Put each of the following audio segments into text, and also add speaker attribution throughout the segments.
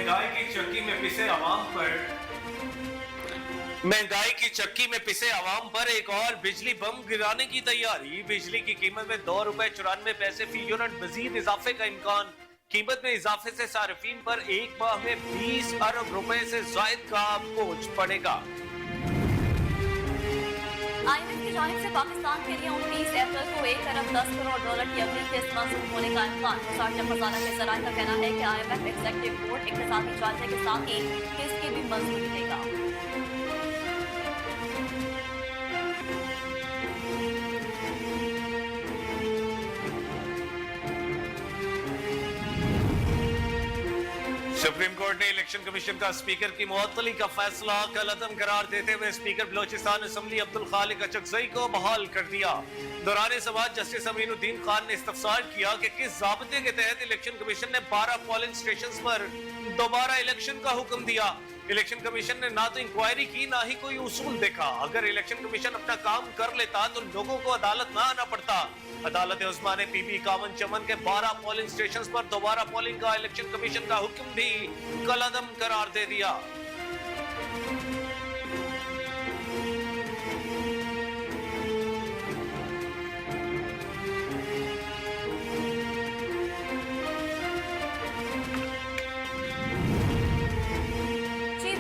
Speaker 1: महंगाई की चक्की में पिसे आवाम पर एक और बिजली बम गिराने की तैयारी। बिजली की कीमत में ₹2.94 फी यूनिट मजीद इजाफे का इम्कान। कीमत में इजाफे से सार्फिन पर एक माह में 20 अरब रुपए से जायद का बोझ पड़ेगा।
Speaker 2: IMF की जानिब से पाकिस्तान के लिए 29 अप्रैल को $1 अरब 10 करोड़ की अगली किस्त मंजूर होने का इम्कान। वजारत खजाना के जराये का कहना है कि IMF एग्जीक्यूटिव बोर्ड इक्तिसादी जायजे के साथ ही किस्त की भी मंजूरी देगा।
Speaker 1: सुप्रीम कोर्ट ने इलेक्शन कमीशन का स्पीकर की मुअत्तली का फैसला कल अदम करार देते हुए स्पीकर बलोचिस्तान असम्बली अब्दुल खालिक अचकजई को बहाल कर दिया। दौरान समाअत जस्टिस अमीनुद्दीन खान ने इस्तफसार किया कि किस ज़ाब्ते के तहत इलेक्शन कमीशन ने 12 पोलिंग स्टेशन पर दोबारा इलेक्शन का हुक्म दिया। इलेक्शन कमीशन ने ना तो इंक्वायरी की ना ही कोई उसूल देखा। अगर इलेक्शन कमीशन अपना काम कर लेता तो लोगों को अदालत ना आना पड़ता। अदालत उस्मा ने पीपी कामन चमन के 12 पोलिंग स्टेशन पर दोबारा पोलिंग का इलेक्शन कमीशन का हुक्म भी कलअदम करार दे दिया।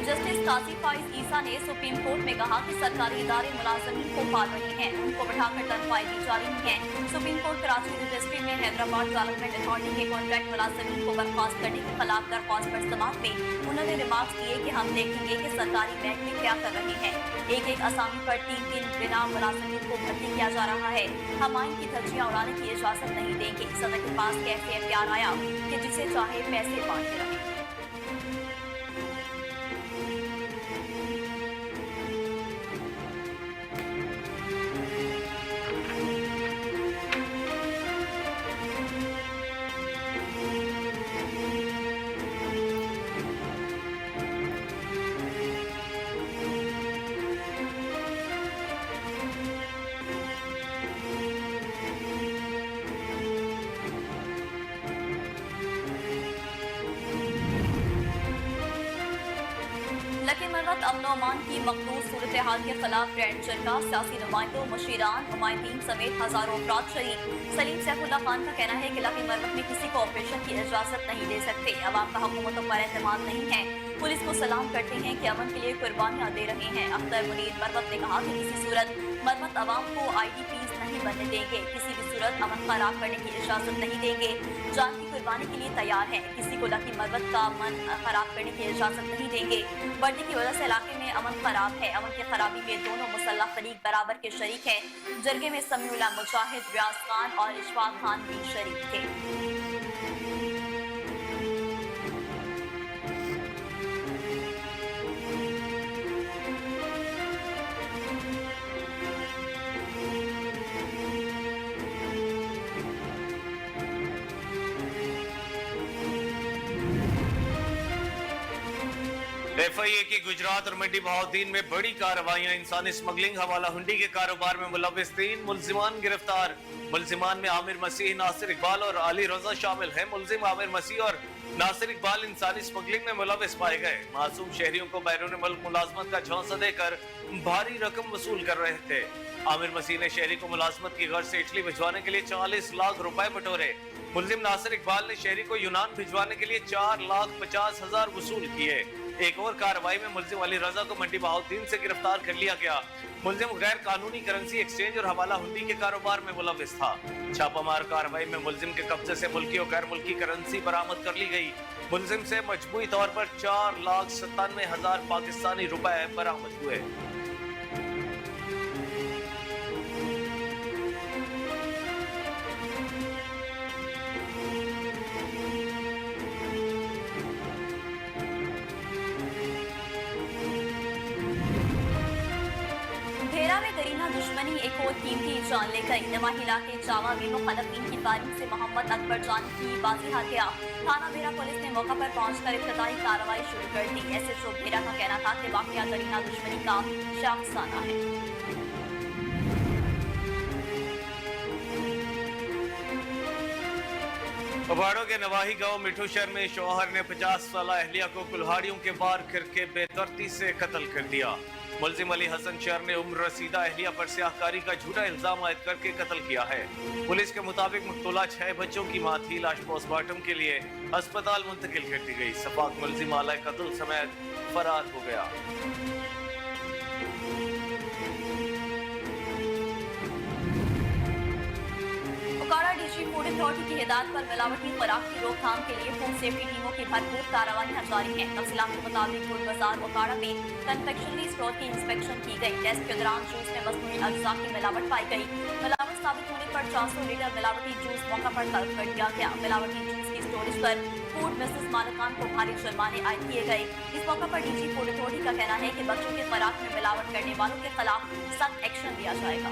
Speaker 2: जस्टिस काजी फाइज ईसा ने सुप्रीम कोर्ट में कहा कि सरकारी इदारे मुलाजमीन को पाल रहे हैं, उनको बढ़ाकर तनख्वाहें दी जा रही हैं। सुप्रीम कोर्ट कराची रजिस्ट्री में हैदराबाद डेवलपमेंट अथॉरिटी के कॉन्ट्रैक्ट मुलाजमीन को बर्खास्त करने के खिलाफ दरख्वास्त पर समाअत में उन्होंने रिमार्क्स दिए कि हम देखेंगे कि सरकारी महकमे क्या कर रहे हैं। एक एक असामी पर 3 बिना मुलाजमीन को भर्ती किया जा रहा है। हम आइन की धज्जियां उड़ाने की इजाजत नहीं देंगे। सदर के पास कैसे अख्तियार आया कि जिसे चाहे पैसे बांटते रहे। अमन की मखलूस सूरत हाल के खिलाफ ग्रैंड जरगा, सियासी नुमाइंदों, मुशीरान, नुमाइंदीन समेत हजारों अफराद शरीक। सलीम सैफुल्लाह खान का कहना है कि लकी मरवत में किसी को ऑपरेशन की इजाजत नहीं दे सकते। अवाम का हुकूमतों पर एतमाद नहीं है। पुलिस को सलाम करते हैं कि अमन के लिए कुर्बानियां दे रहे हैं। अख्तर मुनीर मरवत ने कहा कि किसी सूरत मरवत अवाम को IDPs नहीं बनने देंगे। किसी भी सूरत अमन खराब करने की इजाजत नहीं देंगे। जान की कुर्बानी के लिए तैयार है। किसी को लकी मरवत का अमन खराब करने की इजाजत नहीं देंगे। बढ़ने की वजह से इलाके में अमन खराब है। अमन की खराबी में दोनों मुसल्लह फरीक बराबर के शरीक हैं। जरगे में समीउल्लाह मुजाहिद, रियाज खान और इशफाक खान भी शरीक थे।
Speaker 1: FIA की गुजरात और मंडी बहाउद्दीन में बड़ी कार्रवाइयां। इंसानी स्मगलिंग, हवाला हुंडी के कारोबार में मुलव्विस 3 मुल्जिमान गिरफ्तार। मुल्जिमान में आमिर मसीह, नासिर इकबाल और अली रजा शामिल हैं। मुल्जिम आमिर मसीह और नासिर इकबाल इंसानी स्मगलिंग में मुलव्विस पाए गए। मासूम शहरियों को बैरून मुल्क मुलाजमत का झांसा देकर भारी रकम वसूल कर रहे थे। आमिर मसीह ने शहरी को मुलाजमत की गर्ज से इटली भिजवाने के लिए 40 लाख रुपए बटोरे। मुल्जिम नासिर इकबाल ने शहरी को यूनान भिजवाने के लिए 4,50,000 वसूल किए। एक और कार्रवाई में मुल्जिम अली रजा को मंडी बहाउद्दीन से गिरफ्तार कर लिया गया। मुल्जिम गैर कानूनी करेंसी एक्सचेंज और हवाला हुंडी के कारोबार में मुलव्विस था। छापामार कार्रवाई में मुल्जिम के कब्जे से मुल्की और गैर मुल्की करेंसी बरामद कर ली गई। मुल्जिम से मजबूरी तौर पर 4,97,000 पाकिस्तानी रुपए बरामद हुए।
Speaker 2: दरीना दुश्मनी एक और कीमती जान ले गई। नवाही इलाके चावा में मुखलफीन की फायरिंग से मोहम्मद अकबर जानी की बाजी हार गया। थाना भेरा पुलिस ने मौका पर पहुंचकर इब्तदाई कार्रवाई शुरू कर दी। SHO भेरा का कहना था कि वाकया दरीना दुश्मनी का शाखसाना है।
Speaker 1: पबाड़ों के नवाही गांव मिठू शहर में शौहर ने 50 साल अहलिया को कुल्हाड़ियों के वार करके बेदर्दी से कत्ल कर दिया। मुलजिम अली हसन शहर ने उम्र रसीदा अहलिया पर सियाहकारी का झूठा इल्जाम आयद करके कत्ल किया है। पुलिस के मुताबिक मकतूला 6 बच्चों की मां थी। लाश पोस्टमार्टम के लिए अस्पताल मुंतकिल कर दी गई। सफाक मुलजिम आला कत्ल समेत फरार हो गया।
Speaker 2: ओकाड़ा डीजी फूड अथॉरिटी की हिदायत पर मिलावटी खुराक की रोकथाम के लिए फूड सेफ्टी टीमों की भरपूर कार्रवाइयां जारी हैं। तफसीलात के मुताबिक फूड बाजार ओकाड़ा में कन्फेक्शनरी स्टोर की इंस्पेक्शन की गई। टेस्ट के दौरान जूस में मसनूई अज्जा की मिलावट पाई गई। मिलावट साबित होने पर 400 लीटर मिलावटी जूस मौका पर तलब कर दिया गया। मिलावटी जूस की स्टोरेज पर फूड मिसेस मालिकान को भारी जुर्माने आयद किए गए। इस मौका पर डीजी फूड अथॉरिटी का कहना है कि बच्चों की खुराक में मिलावट करने वालों के खिलाफ सख्त एक्शन लिया जाएगा।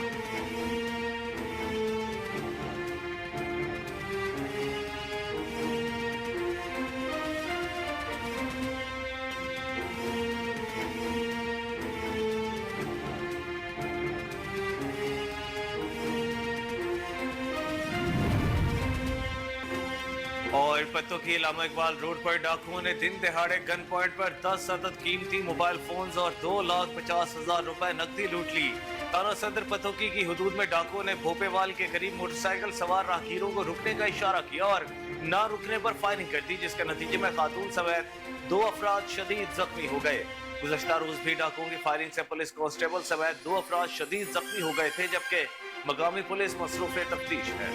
Speaker 1: और पत्तों की इलामा इकबाल रोड पर डाकुओं ने दिन दहाड़े गन पॉइंट पर 10 अदद कीमती मोबाइल फोन्स और 2,50,000 रुपए नकदी लूट ली। थाना सदर पतोकी की हुदूद में डाकुओं ने भोपेवाल के करीब मोटरसाइकिल सवार राहगीरों को रुकने का इशारा किया और न रुकने पर फायरिंग कर दी, जिसके नतीजे में खातून समेत 2 अफराद शदीद जख्मी हो गए। गुज़श्ता रोज भी डाकुओं की फायरिंग से पुलिस कांस्टेबल समेत 2 अफराद शदीद जख्मी हो गए थे, जबकि मकामी पुलिस मसरूफ तफ्तीश है।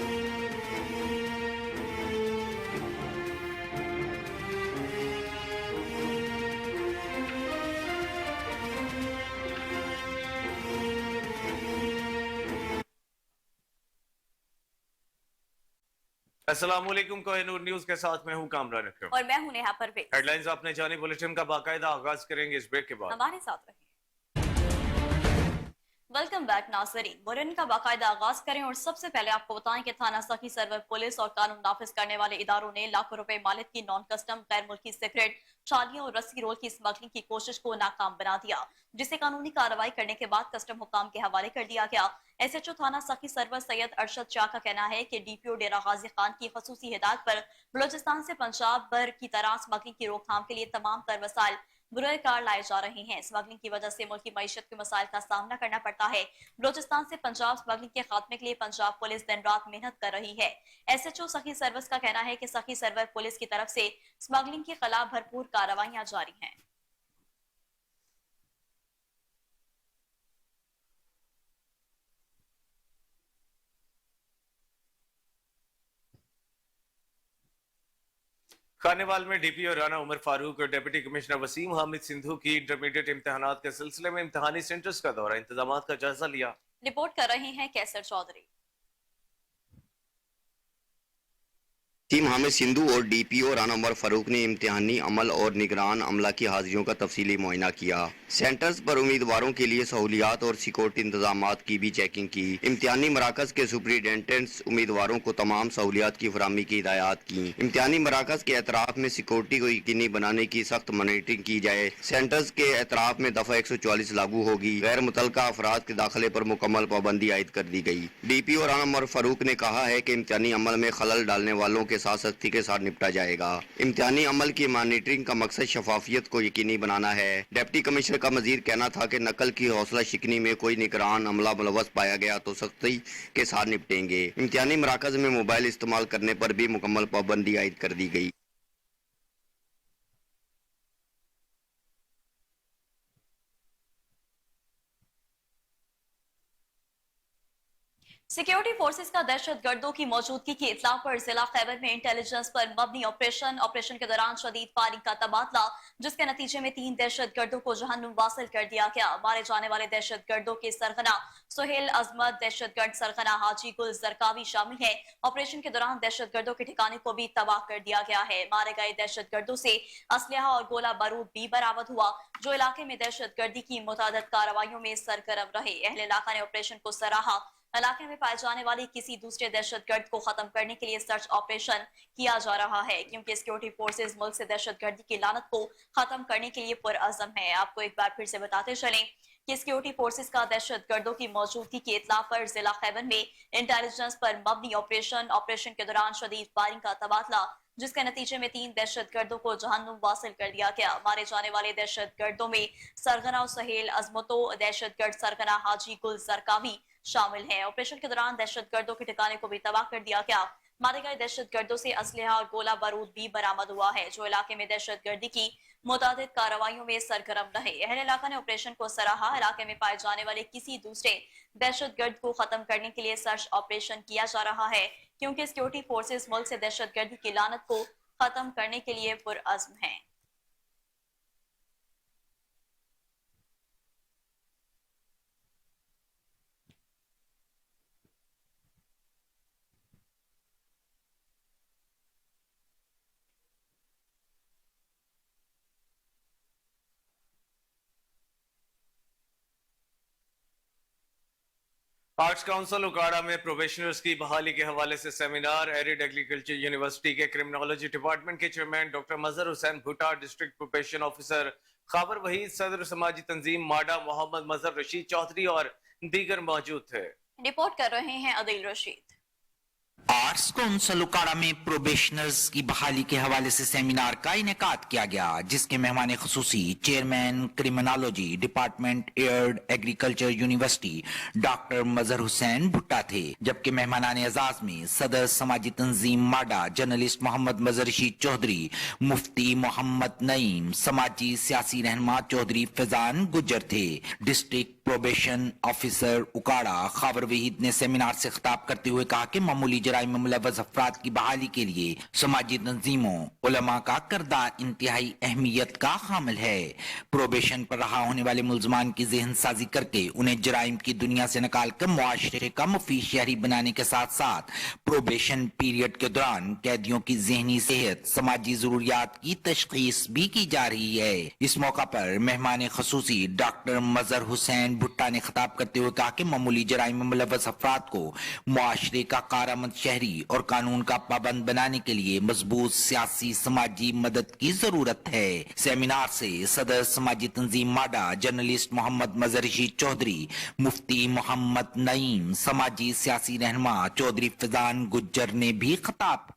Speaker 1: अस्सलामुअलैकुम, कोहिनूर न्यूज के साथ मैं हूं कामरान अकरम
Speaker 2: और मैं हूं नेहा परवेज।
Speaker 1: हेडलाइंस आपने जानी। बुलेटिन का बाकायदा आगाज करेंगे इस ब्रेक के बाद।
Speaker 2: हमारे साथ रहिए। वेलकम बैक नाज़रीन। बुलेटिन का बाकायदा आगाज करें और सबसे पहले आपको बताएं कि थाना सखी सरवर पुलिस और कानून नाफिज करने वाले इदारों ने लाखों रुपए मालिक की नॉन कस्टम गैर मुल्की सिगरेट, चालियों और रस्सी रोल की स्मगलिंग की कोशिश को नाकाम बना दिया, जिसे कानूनी कार्रवाई करने के बाद कस्टम हुकाम के हवाले कर दिया गया। SHO थाना सखी सरवर सैयद अरशद शाह का कहना है कि DPO डेरा गाजी खान की खसूसी हिदायत पर बलोचिस्तान से पंजाब भर की तरह स्मगलिंग की रोकथाम के लिए तमाम तर वसाइल बुरे कार लाए जा रहे हैं। स्मगलिंग की वजह से मुल्क की मईशत के मसाइल का सामना करना पड़ता है। बलोचिस्तान से पंजाब स्मगलिंग के खात्मे के लिए पंजाब पुलिस दिन रात मेहनत कर रही है। SHO सखी सर्विस का कहना है कि सखी सर्वर पुलिस की तरफ से स्मगलिंग के खिलाफ भरपूर कार्रवाइयां जारी हैं।
Speaker 1: खानेवाल में DPO राना उमर फारूक और डिप्टी कमिश्नर वसीम हामिद सिंधु की इंटरमीडिएट इम्तिहानात के सिलसिले में इम्तिहानी सेंटर्स का दौरा, इंतजाम का जायजा लिया।
Speaker 2: रिपोर्ट कर रहे हैं कैसर चौधरी।
Speaker 3: वसीम हामिद सिंधु और DPO राना उमर फारूक ने इम्तिहानी अमल और निगरान अमला की हाजिरियों का तफसीली मुआयना किया। सेंटर्स पर उम्मीदवारों के लिए सहूलियात और सिक्योरिटी इंतजामात की भी चेकिंग की। इम्तिहानी मराकज के सुपरिटेंडेंट्स उम्मीदवारों को तमाम सहूलियात की फराहमी की हिदायत की। इम्तिहानी मराकज के एतराफ में सिक्योरिटी को यकीनी बनाने की सख्त मॉनिटरिंग की जाए। सेंटर्स के एतराफ में दफा 144 लागू होगी। गैर मुतलका अफराद के दाखिले पर मुकम्मल पाबंदी आयद कर दी गई। DPO राना उमर फारूक ने कहा है कि इम्तिहानी अमल में खलल डालने वालों के साथ सख्ती के साथ निपटा जाएगा। इम्तिहानी अमल की मॉनिटरिंग का मकसद शफाफियत को यकीनी बनाना है। डिप्टी कमिश्नर का मजीद कहना था कि नकल की हौसला शिकनी में कोई निगरान अमला मुलव्वस पाया गया तो सख्ती के साथ निपटेंगे। इम्तिहानी मराकज में मोबाइल इस्तेमाल करने पर भी मुकम्मल पाबंदी आयद कर दी गई।
Speaker 2: सिक्योरिटी फोर्सेस का दहशतगर्दों की मौजूदगी की इत्ला पर जिला खैबर में इंटेलिजेंस पर मबनी ऑपरेशन के दौरान शदीद फायरिंग का तबादला, जिसके नतीजे में 3 दहशतगर्दों को जहन्नुम वासिल कर दिया गया। मारे जाने वाले दहशतगर्दों के सरगना सुहेल अजमत, दहशतगर्द सरगना हाजी गुल जरकावी शामिल है। ऑपरेशन के दौरान दहशतगर्दों के ठिकाने को भी तबाह कर दिया गया है। मारे गए दहशतगर्दों से असलहा और गोला बारूद भी बरामद हुआ, जो इलाके में दहशतगर्दी की मुतादिद कार्रवाइयों में सरगर्म रहे। अहले इलाका ने ऑपरेशन को सराहा। इलाके में पाए जाने वाली किसी दूसरे दहशतगर्द को खत्म करने के लिए सर्च ऑपरेशन किया जा रहा है, क्योंकि सिक्योरिटी फोर्सेज मुल्क से दहशतगर्दी की लानत को खत्म करने के लिए पुरअज़म है। आपको एक बार फिर से बताते चलें कि सिक्योरिटी फोर्सेस का दहशतगर्दों की मौजूदगी की इत्ला पर जिला खैबर में इंटेलिजेंस पर मबनी ऑपरेशन के दौरान शदीद फायरिंग का तबादला, जिसके नतीजे में 3 दहशतगर्दों को जहन्नुम वासिल कर दिया गया। मारे जाने वाले दहशतगर्दों में सरगना सहेल अजमतो, दहशतगर्द सरगना हाजी गुल जरकावी शामिल हैं। ऑपरेशन के दौरान दहशतगर्दों के ठिकाने को भी तबाह कर दिया गया। मारे गए दहशतगर्दों से असलहा और गोला बारूद भी बरामद हुआ है, जो इलाके में दहशतगर्दी की मुतादिद कार्रवाइयों में सरगर्म रहे। अहले इलाका ने ऑपरेशन को सराहा। इलाके में पाए जाने वाले किसी दूसरे दहशतगर्द को खत्म करने के लिए सर्च ऑपरेशन किया जा रहा है, क्योंकि सिक्योरिटी फोर्सेस मुल्क से दहशतगर्दी की लानत को खत्म करने के लिए पुरअज़्म हैं।
Speaker 1: आर्ट्स काउंसिल उकाड़ा में प्रोबेशनर्स की बहाली के हवाले से सेमिनार। एरिड एग्रीकल्चर यूनिवर्सिटी के क्रिमिनोलॉजी डिपार्टमेंट के चेयरमैन डॉक्टर मजहर हुसैन भुट्टा, डिस्ट्रिक्ट प्रोबेशन ऑफिसर खाबर वहीद, सदर समाजी तंजीम माडा मोहम्मद मजहर रशीद चौधरी और दीगर मौजूद थे।
Speaker 2: रिपोर्ट कर रहे हैं अदील रशीद।
Speaker 4: आर्ट्स काउंसिल उकाड़ा में प्रोबेशनर्स की बहाली के हवाले से सेमिनार का इनेकाद किया गया, जिसके मेहमान खुसूसी chairman criminology department arid agriculture university doctor Mazhar Hussain Bhutta थे, जबकि मेहमानान एजाज में सदर समाजी तंजीम माडा जर्नलिस्ट मोहम्मद मजहर रशीद चौधरी, मुफ्ती मोहम्मद नईम, समाजी सियासी रहनुमा चौधरी फैजान गुज्जर थे। डिस्ट्रिक्ट प्रोबेशन ऑफिसर उकाड़ा खाबर वहीद ने सेमिनार से खिताब करते हुए कहा कि मामूली जराइम में मुलव्वस अफराद की बहाली के लिए समाजी तंजीमों उलमा का किरदार इंतहाई अहमियत का हामिल है। प्रोबेशन पर रहा होने वाले मुलजमान की जहन साजी करके उन्हें जराइम की दुनिया से निकाल कर मुआशरे का मुफीद शहरी बनाने के साथ साथ प्रोबेशन पीरियड के दौरान कैदियों की जहनी सेहत, समाजी जरूरियात की तशखीस भी की जा रही है। इस मौका पर मेहमान खसूसी डॉक्टर मजहर हुसैन भुट्टा ने खिताब करते हुए कहा कि मामूली जराइम में मुलव्वस अफराद को मुआशरे का कारआमद शहरी और कानून का पाबंद बनाने के लिए मजबूत सियासी समाजी मदद की जरूरत है। सेमिनार से सदर समाजी तंजीम माडा जर्नलिस्ट मोहम्मद मजहर रशीद चौधरी, मुफ्ती मोहम्मद नईम, समाजी सियासी रहनुमा चौधरी फैजान गुज्जर ने भी खिताब।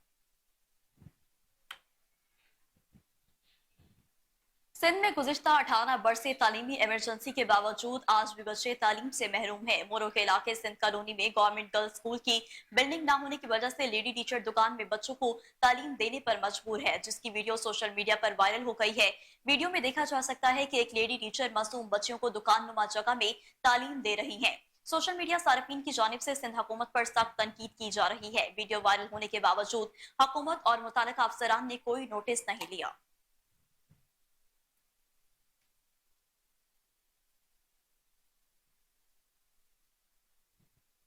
Speaker 2: सिंध में गुज़िश्ता 18 बरस से तालीमी इमरजेंसी के बावजूद आज भी बच्चे तालीम से महरूम हैं। मोरो के इलाके सिंध कॉलोनी में गवर्नमेंट गर्ल्स स्कूल की बिल्डिंग न होने की वजह से लेडी टीचर दुकान में बच्चों को तालीम देने पर मजबूर है, जिसकी वीडियो सोशल मीडिया पर वायरल हो गई है। वीडियो में देखा जा सकता है कि एक लेडी टीचर मासूम बच्चों को दुकान नुमा जगह में तालीम दे रही है। सोशल मीडिया सार्फिन की जानिब से सिंध हुकूमत पर सख्त तनकीद की जा रही है। वीडियो वायरल होने के बावजूद हुकूमत और मुतालिका अफसरान ने कोई नोटिस नहीं लिया।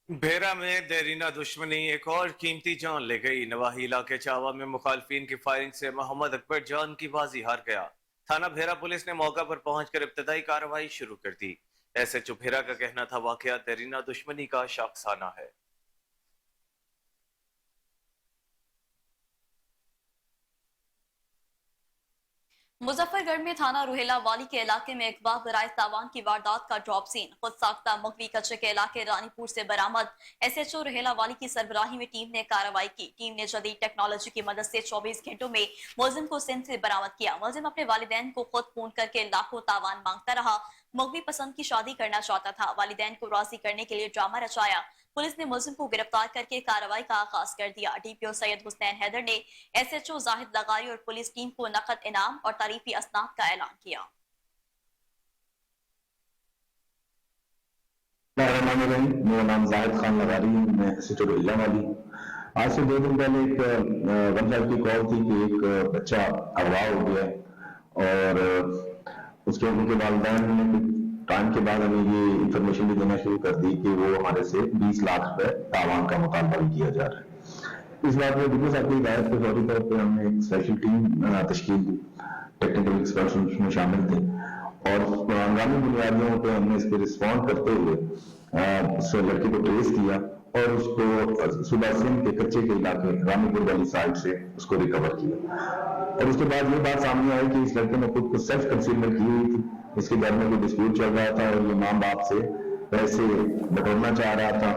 Speaker 1: भेरा में देरीना दुश्मनी एक और कीमती जान ले गई। नवाही इलाके चावा में मुखालफिन की फायरिंग से मोहम्मद अकबर जान की बाजी हार गया। थाना भेरा पुलिस ने मौका पर पहुंचकर इब्तदाई कार्रवाई शुरू कर दी। एसएचओ भेरा का कहना था वाकया देरीना दुश्मनी का शाखसाना है।
Speaker 2: मुजफ्फरगढ़ में थाना रुहेला वाली के इलाके में इकबा बराए तावान की वारदात का ड्रॉप सीन। खुद साख्ता मगवी कच्चे के इलाके रानीपुर से बरामद। एसएचओ रुहेला वाली की सरबराही में टीम ने कार्रवाई की। टीम ने जदीद टेक्नोलॉजी की मदद से 24 घंटों में मुलजिम को सिंध से बरामद किया। मुलजिम अपने वालिदैन को खुद फोन करके लाखों तावान मांगता रहा। मगवी पसंद की शादी करना चाहता था। वालिदैन को राजी करने के लिए ड्रामा रचाया। पुलिस ने मुलजिम को गिरफ्तार करके कार्रवाई का आगाज कर दिया। डीपीओ सैयद हुसैन हैदर ने एसएचओ जाहिद लगारी और पुलिस टीम को नकद इनाम और तारीफी असनाद का ऐलान किया।
Speaker 5: मेरा नाम जाहिद खान लगारी, मैं एसएचओ रुहेला वाली। आज से 2 दिन पहले एक 1 की कॉल थी कि एक बच्चा अगवा हो गया और उसके उनके वालिदैन ने टाइम के बाद हमें ये इंफॉर्मेशन भी देना शुरू कर दी कि वो हमारे से 20 लाख रुपए तावान का मुतालबा भी किया जा रहा है। इस बात में बिल्कुल आपकी हिदायत के फौरी तौर पर हमने एक स्पेशल टीम तश्कील दी। टेक्निकल एक्सपर्ट्स उसमें शामिल थे और हंगामी बुनियादियों पर हमने इस पर रिस्पॉन्ड करते हुए उस लड़के को ट्रेस किया और उसको सुबह सिंध के कच्चे के इलाके रानीपुर वाली साइड से उसको रिकवर किया। और उसके बाद ये बात सामने आई कि इस लड़के ने खुद को सेल्फ कंसीलमेंट की हुई थी। इसके घर में कोई डिस्प्यूट चल रहा था और ये माँ बाप से पैसे बटोरना चाह रहा था।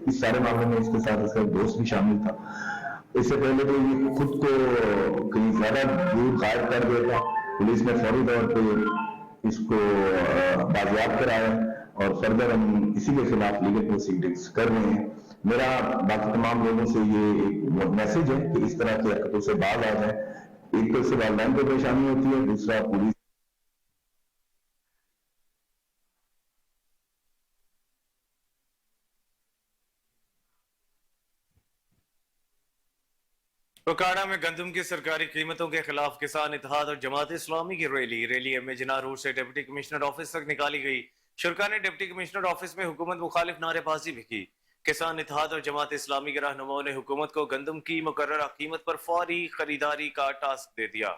Speaker 5: इस सारे मामले में इसके साथ इसका दोस्त भी शामिल था। इससे पहले तो ये खुद को कहीं ज्यादा दूर गायब कर देता, पुलिस ने फौरी तौर पे इसको बाजियाब कराया और फर्दर हम इसी के खिलाफ लीगल प्रोसीडिंग्स कर रहे हैं। मेरा बाकी तमाम लोगों से ये एक मैसेज है कि इस तरह की हरकतों से बाज आ जाए। एक तो इससे वालिदैन को परेशानी होती है, दूसरा पुलिस
Speaker 1: उकाड़ा में गंदम की सरकारी कीमतों के खिलाफ किसान इत्तेहाद और जमात इस्लामी की रैली एमए रोड से डिप्टी कमिश्नर ऑफिस तक निकाली गई। शुरा ने डिप्टी कमिश्नर ऑफिस में हुकूमत मुखालिफ नारेबाजी भी की। किसान इत्तेहाद और जमात इस्लामी के रहनुमाओं ने हुकूमत को गंदम की मुकर्ररा कीमत पर फौरी खरीदारी का टास्क दे दिया।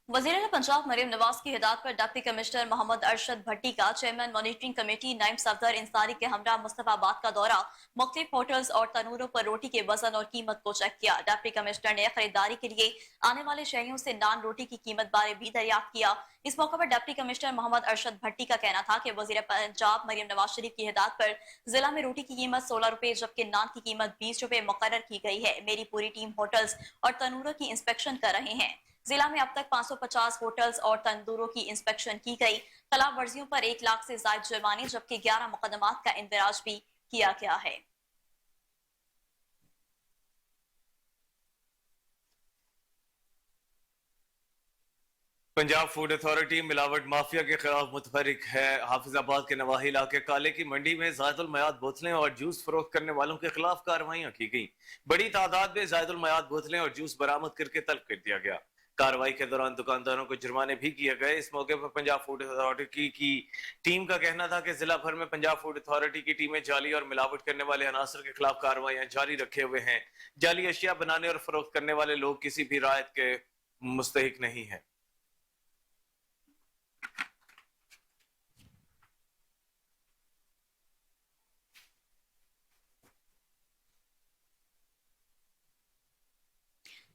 Speaker 2: वज़ीर पंजाब मरीम नवाज की हिदायत पर डिप्टी कमिश्नर मोहम्मद अरशद भट्टी का चेयरमैन मॉनिटरिंग कमेटी नाइम सफदर इंसारी के हमरा मुस्तफाबाद का दौरा मुख्तलिफ होटल्स और तनूरों पर रोटी के वजन और कीमत को चेक किया। डिप्टी कमिश्नर ने खरीदारी के लिए आने वाले शहरियों से नान रोटी की कीमत बारे भी दरियाफ्त किया। इस मौके पर डिप्टी कमिश्नर मोहम्मद अरशद भट्टी का कहना था कि वज़ीर पंजाब मरीम नवाज शरीफ की हिदायत पर जिला में रोटी की कीमत 16 रुपए जबकि नान की कीमत 20 रुपए मुकर्रर की गई है। मेरी पूरी टीम होटल्स और तनूरों की इंस्पेक्शन कर रहे हैं। जिला में अब तक 550 होटल्स और तंदूरों की इंस्पेक्शन की गई। खिलाफ वर्जियों पर 1 लाख से ज्यादा जुर्माने जबकि 11 मुकदमात का इंदराज भी किया गया है।
Speaker 1: पंजाब फूड अथॉरिटी मिलावट माफिया के खिलाफ मुतहरिक है। हाफिजाबाद के नवाही इलाके काले की मंडी में जायदुल मयाद बोतलें और जूस फरोख्त करने वालों के खिलाफ कार्रवाइयां की गई। बड़ी तादाद में जायदुल मयाद बोतलें और जूस बरामद करके तलब कर दिया गया। कार्रवाई के दौरान दुकानदारों को जुर्माने भी किए गए। इस मौके पर पंजाब फूड अथॉरिटी की टीम का कहना था कि जिला भर में पंजाब फूड अथॉरिटी की टीमें जाली और मिलावट करने वाले अनासर के खिलाफ कार्रवाइयां जारी रखे हुए हैं। जाली अशिया बनाने और फरोख्त करने वाले लोग किसी भी रायत के मुस्तहिक नहीं है।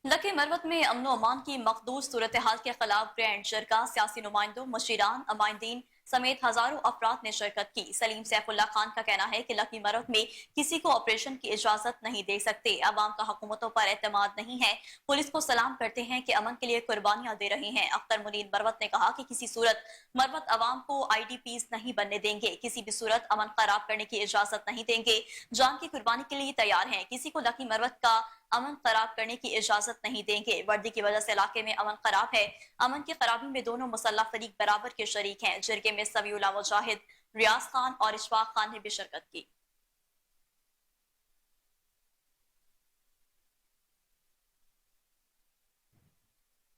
Speaker 2: लकी मरवत में अमनो अमान की मखदूस सूरत हाल के खिलाफ ग्रैंड जरगा सियासी नुमाइंदों मुशीरान अमायदीन समेत हजारों अफराद ने शिरकत की। सलीम सैफुल्ला खान का कहना है कि लकी मरवत में किसी को ऑपरेशन की इजाजत नहीं दे सकते। अवाम का हुकूमतों पर एतमाद नहीं है। पुलिस को सलाम करते हैं कि अमन के लिए कुर्बानियां दे रहे हैं। अख्तर मुनीर मरवत ने कहा कि किसी सूरत मरवत अवाम को IDPs नहीं बनने देंगे। किसी भी सूरत अमन खराब करने की इजाजत नहीं देंगे। जान की कुर्बानी के लिए तैयार हैं। किसी को लकी मरवत का अमन खराब करने की इजाजत नहीं देंगे। वर्दी की वजह से इलाके में अमन खराब है। अमन की खराबी में दोनों मुसल्लह फरीक बराबर के शरीक हैं। जिरगे में सबियुल्लाह मुजाहिद, रियाज खान और इशफाक खान ने भी शिरकत की।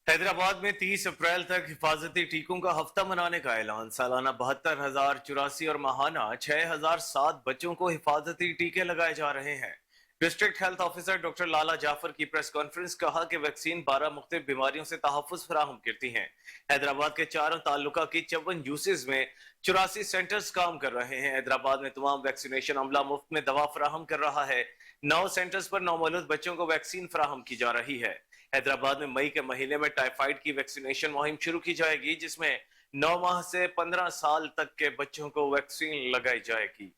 Speaker 1: हैदराबाद में 30 अप्रैल तक हिफाजती टीकों का हफ्ता मनाने का ऐलान। सालाना 72,084 और माहाना 6,007 बच्चों को हिफाजती टीके लगाए जा रहे हैं। डिस्ट्रिक्ट हेल्थ ऑफिसर डॉक्टर लाला जाफर की प्रेस कॉन्फ्रेंस कहा कि वैक्सीन 12 मुख्तलिफ बीमारियों से तहफ़्फ़ुज़ फराहम करती हैं। हैदराबाद के 4 ताल्लुका की 54 यूसेस में 84 सेंटर्स काम कर रहे हैं। हैदराबाद में तमाम वैक्सीनेशन अमला मुफ्त में दवा फराहम कर रहा है। 9 सेंटर्स पर नौमौलूद बच्चों को वैक्सीन फराहम की जा रही है। हैदराबाद में मई के महीने में टाइफाइड की वैक्सीनेशन मुहिम शुरू की जाएगी, जिसमें 9 माह से 15 साल तक के बच्चों को वैक्सीन लगाई जाएगी।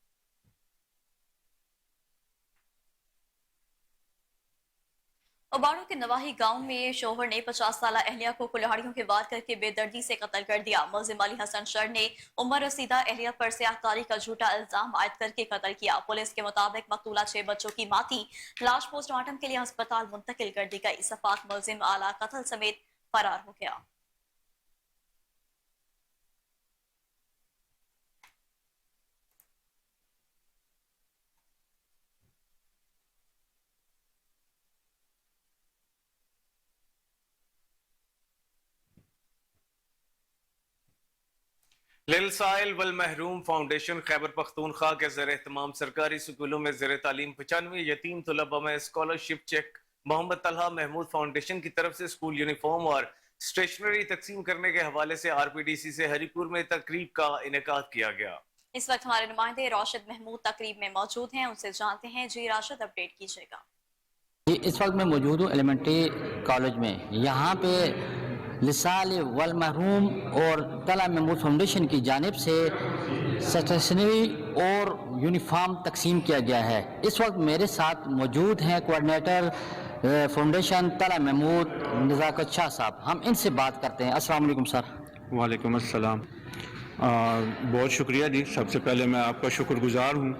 Speaker 2: उबाड़ू के नवाही गांव में शोहर ने 50 साल अहलिया को कुल्हाड़ियों के वार करके बेदर्दी से कत्ल कर दिया। मुल्जिम अली हसन शर ने उम्र रसीदा अहलिया पर सियाहकारी का झूठा इल्जाम आयद करके कत्ल किया। पुलिस के मुताबिक मकतूला 6 बच्चों की मां थी। लाश पोस्टमार्टम के लिए अस्पताल मुंतकिल कर दी गई। सफाक मुल्जिम आला कत्ल समेत फरार हो गया।
Speaker 1: लिलसाइल वल महरूम फाउंडेशन खैबर पख्तूनख्वा के ज़ेर एहतमाम सरकारी स्कूलों में ज़ेर तालीम 95 यतीम तलबा में scholarship cheque. Mohammad Talha Mahmood foundation की तरफ से स्कूल यूनिफॉर्म और स्टेशनरी तकसीम करने के हवाले से आरपीडीसी से हरिपुर में तकरीब का इनेकाद किया गया।
Speaker 2: इस वक्त हमारे नुमाइंदे राशिद महमूद तकरीब में मौजूद हैं, उनसे जानते हैं। जी राशिद, अपडेट कीजिएगा।
Speaker 6: जी, इस वक्त मैं मौजूद हूँ एलिमेंट्री कॉलेज में। यहाँ पे लिसाल वल महरूम और तला महमूद फाउंडेशन की जानिब से स्टेशनरी और यूनिफॉर्म तकसीम किया गया है। इस वक्त मेरे साथ मौजूद हैं कोऑर्डिनेटर फाउंडेशन तला महमूद नज़ाकत शाह साहब। हम इनसे बात करते हैं। अस्सलाम वालेकुम सर।
Speaker 7: वालेकुम अस्सलाम। बहुत शुक्रिया जी। सबसे पहले मैं आपका शुक्रगुजार हूँ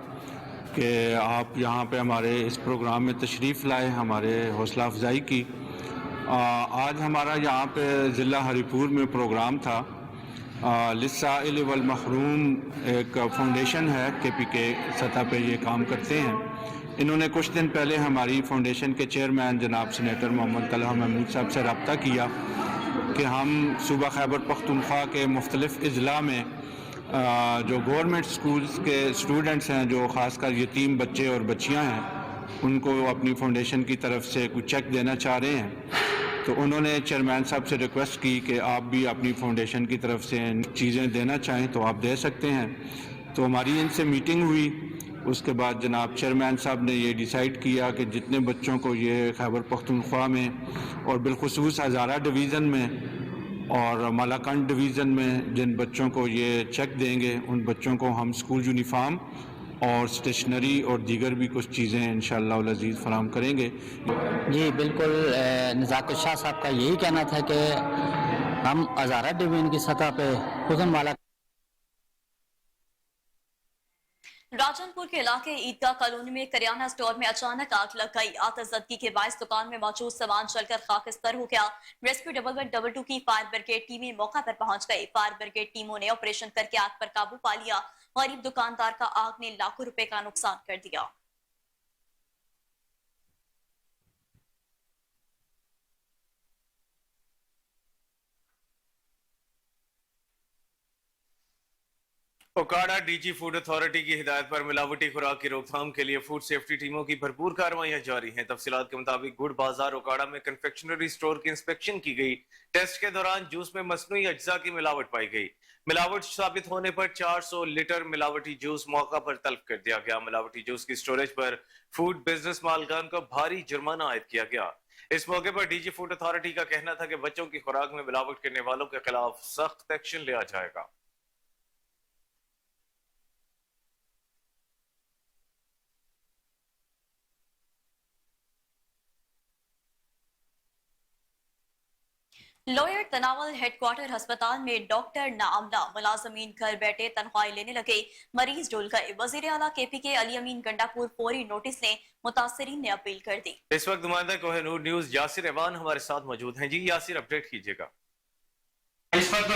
Speaker 7: कि आप यहाँ पे हमारे इस प्रोग्राम में तशरीफ़ लाए, हमारे हौसला अफजाई की। आज हमारा यहाँ पे ज़िला हरिपुर में प्रोग्राम था। लिस्साइल वल महरूम एक फाउंडेशन है, KPK सतह पे ये काम करते हैं। इन्होंने कुछ दिन पहले हमारी फाउंडेशन के चेयरमैन जनाब सीनेटर मोहम्मद तलहा महमूद साहब से रब्ता किया कि हम सूबा खैबर पख्तूनख्वा के मुख्तलिफ़ अज़ला में जो गवर्नमेंट स्कूल्स के स्टूडेंट्स हैं, जो ख़ासकर यतीम बच्चे और बच्चियां हैं, उनको अपनी फाउंडेशन की तरफ से कुछ चेक देना चाह रहे हैं। तो उन्होंने चेयरमैन साहब से रिक्वेस्ट की कि आप भी अपनी फाउंडेशन की तरफ से चीज़ें देना चाहें तो आप दे सकते हैं। तो हमारी इनसे मीटिंग हुई। उसके बाद जनाब चेयरमैन साहब ने ये डिसाइड किया कि जितने बच्चों को ये खैबर पख्तूनख्वा में और बिलखुसूस हज़ारा डिवीज़न में और मालाकंड डिवीज़न में जिन बच्चों को ये चेक देंगे, उन बच्चों को हम स्कूल यूनिफॉर्म और स्टेशनरी और दीगर भी कुछ चीज़ें इंशाअल्लाह अज़ीज़ फराहम करेंगे।
Speaker 6: जी बिल्कुल, नज़ाकत शाह साहब का यही कहना था कि हम हज़ारा डिवीज़न की सतह पे खुदन वाला।
Speaker 2: राजनपुर के इलाके ईदगाह कॉलोनी में करियाना स्टोर में अचानक आग लग गई। आतिशज़दगी के बायस दुकान में मौजूद सामान जलकर खाकिस्तर हो गया। रेस्क्यू 1122 की फायर ब्रिगेड टीमें मौका पर पहुंच गई। फायर ब्रिगेड टीमों ने ऑपरेशन करके आग पर काबू पा लिया। गरीब दुकानदार का आग ने लाखों रुपए का नुकसान कर दिया।
Speaker 1: ओकाड़ा डीजी फूड अथॉरिटी की हिदायत पर मिलावटी खुराक की रोकथाम के लिए फूड सेफ्टी टीमों की भरपूर कार्रवाइयां जारी हैं। तफसीलात के मुताबिक गुड़ बाजार ओकाड़ा में कन्फेक्शनरी स्टोर की इंस्पेक्शन की गई। टेस्ट के दौरान जूस में मसनूई अज्जा की मिलावट पाई गई। मिलावट साबित होने पर 400 लीटर मिलावटी जूस मौका पर तलब कर दिया गया। मिलावटी जूस की स्टोरेज पर फूड बिजनेस मालकान को भारी जुर्माना आयद किया गया। इस मौके पर डीजी फूड अथॉरिटी का कहना था कि बच्चों की खुराक में मिलावट करने वालों के खिलाफ सख्त एक्शन लिया जाएगा।
Speaker 2: लॉयर तनावल हेडक्वार्टर अस्पताल में डॉक्टर नाअमला मुलाजमीन घर बैठे तनख्वाही लेने लगे। मरीज डुल गए। वजीर आला KPK अली अमीन गंडापुर फौरी नोटिस ने मुतासरीन ने अपील कर दी।
Speaker 1: इस वक्त नुमाइंदा कोहिनूर न्यूज यासिर एवान हमारे साथ मौजूद हैं। जी यासिर, अपडेट कीजिएगा।
Speaker 8: इस वक्त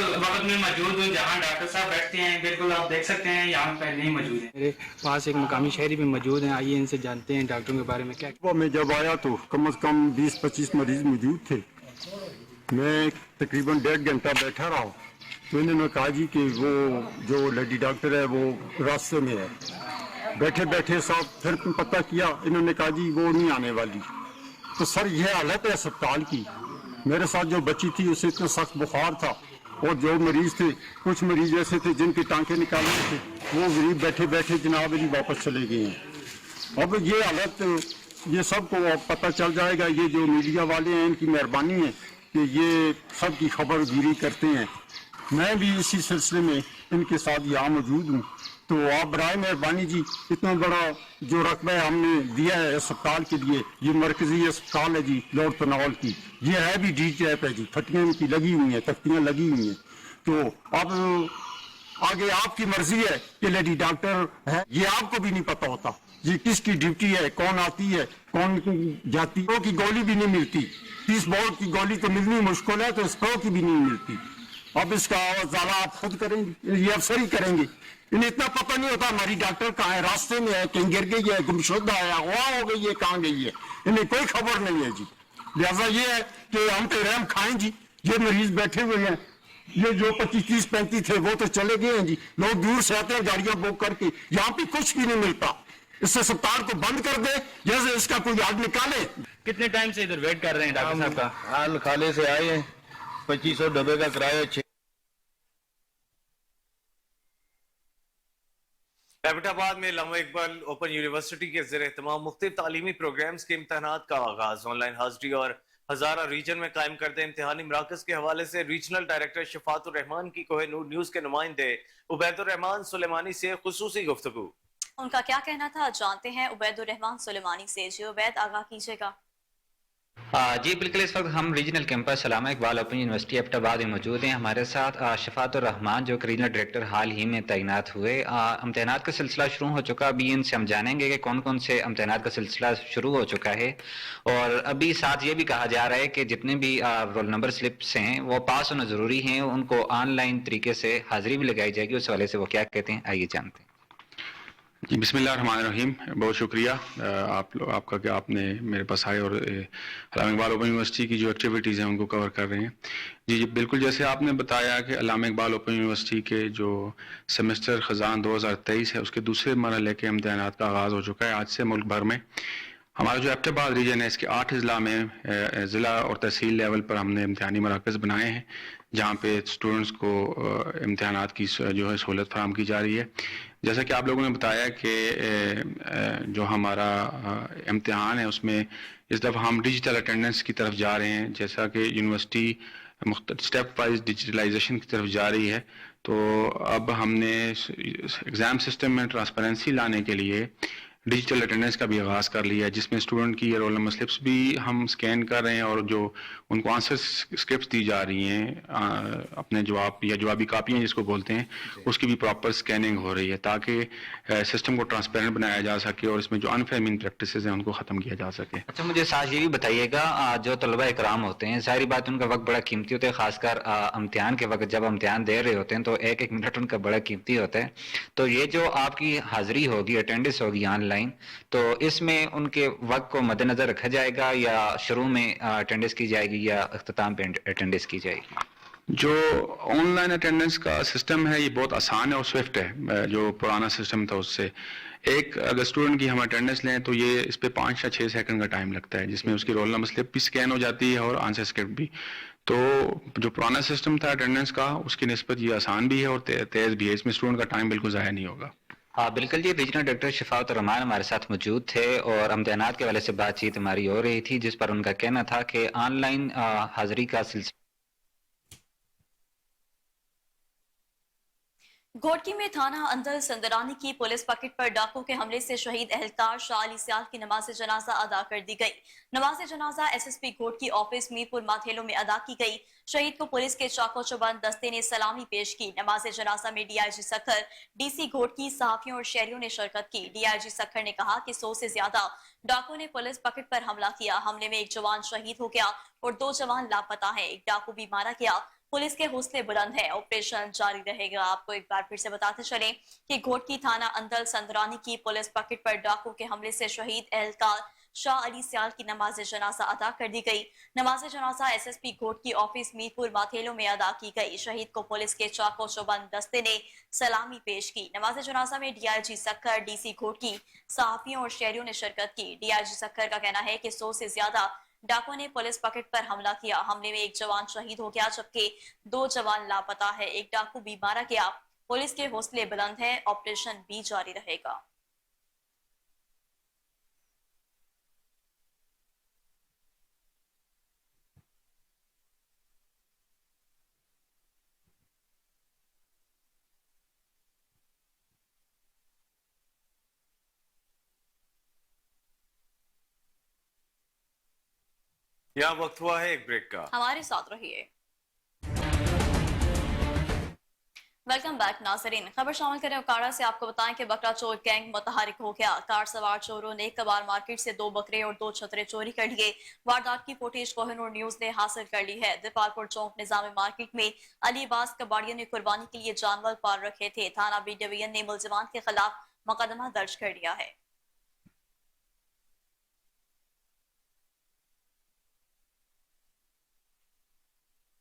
Speaker 8: में मौजूद हूँ जहाँ डॉक्टर साहब बैठते हैं। बिल्कुल आप देख सकते हैं यहाँ पहले ही मौजूद है।
Speaker 9: मेरे पास एक मकामी शहरी भी मौजूद हैं। आइए इनसे जानते हैं डॉक्टरों के बारे में क्या।
Speaker 10: वो मैं जब आया तो कम से कम 20-25 मरीज मौजूद थे। मैं तकरीबन 1.5 घंटा बैठा रहा। तो इन्होंने कहा जी कि वो जो लेडी डॉक्टर है वो रास्ते में है। बैठे बैठे सब फिर पता किया, इन्होंने कहा जी वो नहीं आने वाली। तो सर यह हालत है अस्पताल की। मेरे साथ जो बच्ची थी उसे इतना सख्त बुखार था और जो मरीज थे, कुछ मरीज ऐसे थे जिनके टांके निकालने थे, वो गरीब बैठे बैठे जनाब जी वापस चले गए हैं। अब ये हालत, ये सबको पता चल जाएगा। ये जो मीडिया वाले हैं इनकी मेहरबानी है कि ये सब की खबरगिरी करते हैं। मैं भी इसी सिलसिले में इनके साथ यहाँ मौजूद हूँ। तो आप बराए मेहरबानी जी, इतना बड़ा जो रकबा हमने दिया है अस्पताल के लिए, ये मरकजी अस्पताल है जी लॉर्ड तनावल की, ये है भी डी चैप है जी, फटियाँ की लगी हुई हैं, तख्तियाँ लगी हुई हैं। तो अब आगे आपकी मर्जी है कि लेडी डॉक्टर है, ये आपको भी नहीं पता होता ये किसकी ड्यूटी है, कौन आती है कौन जाती है। की गोली भी नहीं मिलती, 30 बोर्ड की गोली तो मिलनी मुश्किल है, तो स्प्रो की भी नहीं मिलती। अब इसका ज़्यादा आप खुद करेंगे, ये अफसर ही करेंगे। इन्हें इतना पता नहीं होता हमारी डॉक्टर कहाँ है, रास्ते में है, कहीं गिर गई है, गुमशुदा है, अगवा हो गई है, कहाँ गई है, इन्हें कोई खबर नहीं है जी। लिहाजा ये है कि हम पे रहम खाएं जी। ये मरीज बैठे हुए हैं, ये जो 25-30-35 थे वो तो चले गए हैं जी। लोग दूर से आते हैं गाड़ियां बुक करके, यहाँ पे कुछ भी नहीं मिलता। इस अस्पताल को बंद कर दे, जैसे इसका कोई आग निकाले।
Speaker 9: कितने टाइम से इधर वेट कर रहे हैं डॉक्टर साहब का?
Speaker 10: हाल खाले से आए हैं, 2500 डब्बे का किराया
Speaker 1: एबटाबाद में अल्लामा इकबाल ओपन यूनिवर्सिटी के ज़रिए तमाम मुख्तलिफ तालीमी प्रोग्राम्स के इम्तहानात का आगाज ऑनलाइन हाजिरी और हजारा रीजन में कायम करते इम्तिहानी मराकज के हवाले से रीजनल डायरेक्टर शफातुर रहमान की कोहिनूर न्यूज के नुमाइंदे उबैदुर रहमान सुलेमानी से खुसूसी गुफ्तगू।
Speaker 2: उनका क्या कहना था जानते हैं उबैदुर रहमान सुलेमानी से। जी उबैद, आगाह कीजिएगा।
Speaker 11: जी बिल्कुल, इस वक्त हम रीजनल कैंपस अल्लामा इकबाल ओपन यूनिवर्सिटी एबटाबाद में मौजूद हैं। हमारे साथ शफातुर रहमान जो कि रीजनल डायरेक्टर हाल ही में तैनात हुए। इम्तहानात का सिलसिला शुरू हो चुका, अभी इनसे हम जानेंगे कि कौन कौन से इम्तहानात का सिलसिला शुरू हो चुका है। और अभी साथ ये भी कहा जा रहा है कि जितने भी रोल नंबर स्लिप्स हैं वो पास होना ज़रूरी हैं, उनको ऑनलाइन तरीके से हाजिरी भी लगाई जाएगी। उस हवाले से वो क्या कहते हैं, आइए जानते हैं।
Speaker 7: जी बिस्मिल्लाहिर्रहमानिर्रहीम, बहुत शुक्रिया आपका कि आपने मेरे पास आए और अल्लामा इकबाल ओपन यूनिवर्सिटी की जो एक्टिविटीज़ हैं उनको कवर कर रहे हैं। जी बिल्कुल, जैसे आपने बताया कि अल्लामा इकबाल ओपन यूनिवर्सिटी के जो सेमेस्टर ख़ज़ान 2023 है उसके दूसरे मरहले के इम्तहानात का आगाज़ हो चुका है आज से। मुल्क भर में हमारा जो एबटाबाद रीजन है इसके 8 ज़िला में ज़िला और तहसील लेवल पर हमने इम्तहानी मराकज़ बनाए हैं जहाँ पे स्टूडेंट्स को इम्तहानात की जो है सहूलत फराहम की जा रही है। जैसा कि आप लोगों ने बताया कि जो हमारा इम्तिहान है उसमें इस दफ़ा हम डिजिटल अटेंडेंस की तरफ जा रहे हैं। जैसा कि यूनिवर्सिटी स्टेप वाइज डिजिटलाइजेशन की तरफ जा रही है, तो अब हमने एग्ज़ाम सिस्टम में ट्रांसपेरेंसी लाने के लिए डिजिटल अटेंडेंस का भी आगाज़ कर लिया है, जिसमें स्टूडेंट की रोल नंबर स्लिप्स भी हम स्कैन कर रहे हैं और जो उनको आंसर स्क्रिप्ट्स दी जा रही हैं अपने जवाब या जवाबी कापियाँ जिसको बोलते हैं, उसकी भी प्रॉपर स्कैनिंग हो रही है ताकि सिस्टम को ट्रांसपेरेंट बनाया जा सके और इसमें जो अनफेमिंग प्रैक्टिसेस हैं उनको ख़त्म किया जा सके।
Speaker 11: अच्छा, मुझे साथ ये भी बताइएगा, जो तलबा इकराम होते हैं, सारी बात उनका वक्त बड़ा कीमती होता है, खासकर इम्तिहान के वक्त जब इम्तिहान दे रहे होते हैं तो एक एक मिनट उनका बड़ा कीमती होता है। तो ये जो आपकी हाजिरी होगी, अटेंडेंस होगी ऑनलाइन, तो इसमें उनके वक्त को मद्देनजर रखा जाएगा या शुरू में अटेंडेंस की जाएगी या अख्ताम पे अटेंडेंस की जाएगी?
Speaker 7: जो ऑनलाइन अटेंडेंस का सिस्टम है ये बहुत आसान है और स्विफ्ट है। जो पुराना सिस्टम था उससे अगर स्टूडेंट की हम अटेंडेंस लें तो ये इस पे 5 या 6 सेकंड का टाइम लगता है, जिसमें उसकी रोल नंबर स्लिप भी स्कैन हो जाती है और आंसर स्क्रिप्ट भी। तो जो पुराना सिस्टम था अटेंडेंस का उसकी निस्बत ये आसान भी है और तेज़ भी है, इसमें स्टूडेंट का टाइम बिल्कुल ज़ाया नहीं होगा।
Speaker 11: हाँ बिल्कुल, ये रीजनल डायरेक्टर शफातुर रहमान हमारे साथ मौजूद थे और इम्तिहानात के हवाले से बातचीत हमारी हो रही थी, जिस पर उनका कहना था कि ऑनलाइन हाजिरी का सिलसिला।
Speaker 2: घोटकी में थाना अंदर संदरानी की पुलिस पकेट पर डाकू के हमले से शहीद एहलकार शाह अली सियाल की नमाज जनाजा अदा कर दी गई। नमाज जनाजा एसएसपी घोटकी ऑफिस मीरपुर माथेलो में अदा की गई। शहीद को पुलिस के चाको चौबंद दस्ते ने सलामी पेश की। नमाज जनाजा में डीआईजी सखर, डीसी घोटकी, सहाफियों और शहरियों ने शिरकत की। डीआईजी सखर ने कहा कि 100 से ज्यादा डाकू ने पुलिस पकेट पर हमला किया। हमले में एक जवान शहीद हो गया और 2 जवान लापता है। एक डाकू भी मारा गया। पुलिस के हौसले बुलंद है, ऑपरेशन जारी रहेगा। आपको एक बार फिर से बताते चले कि घोटकी थाना अंदर संदरानी की पुलिस पकेट पर डाकू के हमले से शहीद एहलकार शाह अली सियाल की नमाज जनाजा अदा कर दी गई। नमाज जनाजा एसएसपी घोटकी ऑफिस मीरपुर माथेलो में अदा की गई। शहीद को पुलिस के चाको चौबंद दस्ते ने सलामी पेश की। नमाज जनाजा में डीआईजी सक्कर, डीसी घोटकी, सहाफियों और शहरियों ने शिरकत की। डीआईजी सक्कर का कहना है कि 100 से ज्यादा डाकुओं ने पुलिस पकेट पर हमला किया। हमले में एक जवान शहीद हो गया जबकि 2 जवान लापता है। एक डाकू भी मारा गया। पुलिस के हौसले बुलंद है, ऑपरेशन भी जारी रहेगा।
Speaker 1: यहाँ वक्त हुआ है एक ब्रेक का,
Speaker 2: हमारे साथ रहिए। वेलकम बैक नाजरीन। खबर शामिल करें उकाड़ा से। आपको बताएं कि बकरा चोर गैंग मुतहरिक हो गया। कार सवार चोरों ने कबार मार्केट से 2 बकरे और 2 छतरे चोरी कर लिए। वारदात की फुटेज कोहिनूर न्यूज ने हासिल कर ली है। दीपालपुर चौक निजामी मार्केट में अली अब्बास कबाड़ियों ने कुर्बानी के लिए जानवर पाल रखे थे। थाना बी डिवीजन ने मुलजिमान के खिलाफ मुकदमा दर्ज कर लिया है।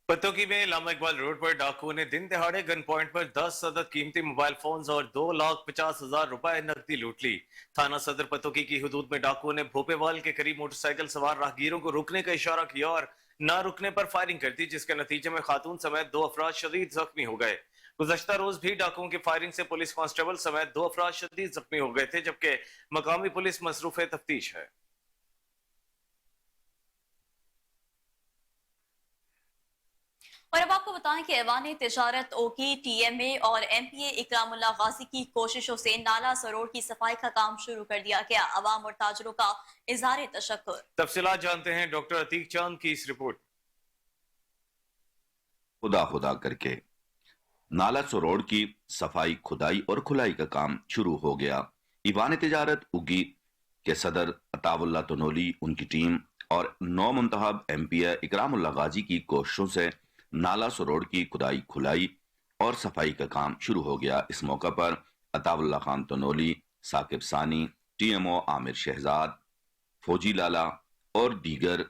Speaker 1: पतोकी में अल्लामा इकबाल रोड पर डाकुओं ने दिन दहाड़े गन पॉइंट पर 10 अदद कीमती मोबाइल फोन्स और 2,50,000 रुपए नकदी लूट ली। थाना सदर पतोकी की हुदूद में डाकुओं ने भोपेवाल के करीब मोटरसाइकिल सवार राहगीरों को रुकने का इशारा किया और न रुकने पर फायरिंग कर दी, जिसके नतीजे में खातून समेत 2 अफराद शदीद जख्मी हो गए। गुज़श्ता रोज भी डाकुओं की फायरिंग से पुलिस कांस्टेबल समेत 2 अफराद शदीद जख्मी हो गए थे, जबकि मकामी पुलिस मसरूफ तफ्तीश है।
Speaker 2: और अब आपको बताएं कि ऐवान तिजारत ओकी TMA और MPA इकरामुल्लाह गाजी की कोशिशों से नाला सरोड़ की सफाई का काम शुरू कर दिया गया। अवाम और ताजरों का इजहार तशक्कुर।
Speaker 1: तफसीलात जानते हैं डॉक्टर अतीक चांद की इस रिपोर्ट।
Speaker 12: खुदा खुदा करके नाला सरोड़ की सफाई, खुदाई और खुलाई का काम शुरू हो गया। ईवान तिजारत उगी के सदर अताउल्लाह तनोली, उनकी टीम और नौ मुंतखब MPA इकरामुल्लाह गाजी की कोशिशों से नाला सरोड़ की खुदाई, खुलाई और सफाई का काम शुरू हो गया। इस मौका पर अताउल्लाह खान तनोली, साकिब सानी, TMO आमिर शहजाद, फौजी लाला और दीगर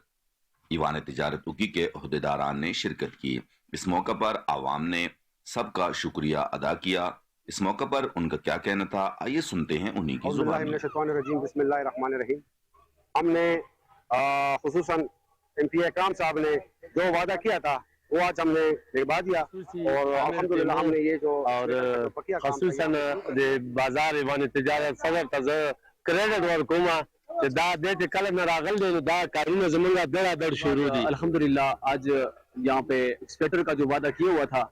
Speaker 12: ईवान तिजारत उगी के अहदेदारान ने शिरकत की। इस मौका पर आवाम ने सबका शुक्रिया अदा किया। इस मौका पर उनका क्या कहना था, आइए सुनते हैं उन्हीं की जुबान में।
Speaker 13: बिस्मिल्लाहिर्रहमानिर्रहीम। हमने खुसूसन MPA इकराम साहब ने जो वादा किया था वो आज हमने निभा दिया और अल्हम्दुलिल्लाह हमने ये जो और खुसूसन बाजार ईवान तिजारत सदर तज क्रेडिट और कुमा दा देते कल में रागल दे दा कानून जमंगा दड़ा दड़ शुरू दी। अल्हम्दुलिल्लाह आज यहाँ पे एक्सपेक्टर का जो वादा किया हुआ था,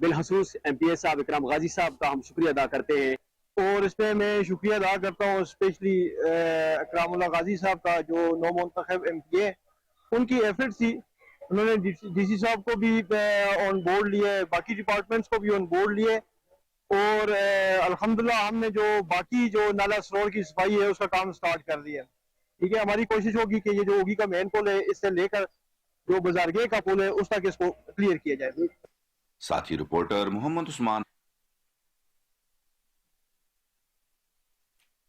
Speaker 13: बिलखसूस MPA साहब इकराम गाजी साहब का हम शुक्रिया अदा करते हैं। और इसमें मैं शुक्रिया अदा करता हूँ स्पेशली इकरामुल्लाह गाजी साहब का, जो नौ मुंतखब MPA, उनकी एफर्ट थी। उन्होंने DC साहब को भी ऑन बोर्ड लिए, बाकी डिपार्टमेंट्स को भी ऑन बोर्ड लिए और अल्हम्दुलिल्लाह हमने जो बाकी जो नाला सरोड़ की सफाई है उसका काम स्टार्ट कर दिया। ठीक है, हमारी कोशिश होगी कि ये जो ओगी का मेन पुल है इससे लेकर जो बाजारगे का पुल है उस तक इसको क्लियर किया जाए।
Speaker 12: साथी रिपोर्टर मोहम्मद उस्मान।